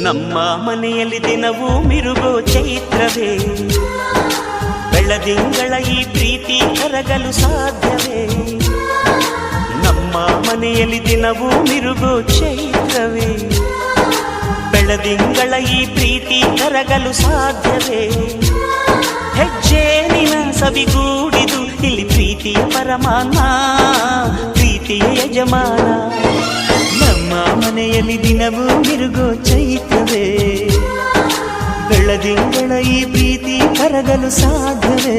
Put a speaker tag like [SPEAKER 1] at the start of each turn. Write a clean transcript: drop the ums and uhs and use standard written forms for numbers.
[SPEAKER 1] ನಮ್ಮ ಮನೆಯಲ್ಲಿ ದಿನವೂ ಮಿರುಗೋ ಚೈತ್ರವೇ, ಬೆಳದಿಂಗಳ ಈ ಪ್ರೀತಿ ಕರಗಲು ಸಾಧ್ಯವೇ? ನಮ್ಮ ಮನೆಯಲ್ಲಿ ದಿನವೂ ಮಿರುಗೋ ಚೈತ್ರವೇ, ಬೆಳದಿಂಗಳ ಈ ಪ್ರೀತಿ ಕರಗಲು ಸಾಧ್ಯವೇ? ಹೆಜ್ಜೇನಿನ ಸವಿಗೂಡಿದು ಇಲ್ಲಿ ಪ್ರೀತಿಯ ಪರಮಾನ, ಪ್ರೀತಿಯ ಯಜಮಾನ. ನಮ್ಮ ಮನೆಯಲ್ಲಿ ದಿನವೂ ಮಿರುಗೋ ಚೈತ್ರವೇ, ಬೆಳದಿಂಗಳ ಈ ಪ್ರೀತಿ ಕರಗಲು ಸಾಧ್ಯವೇ?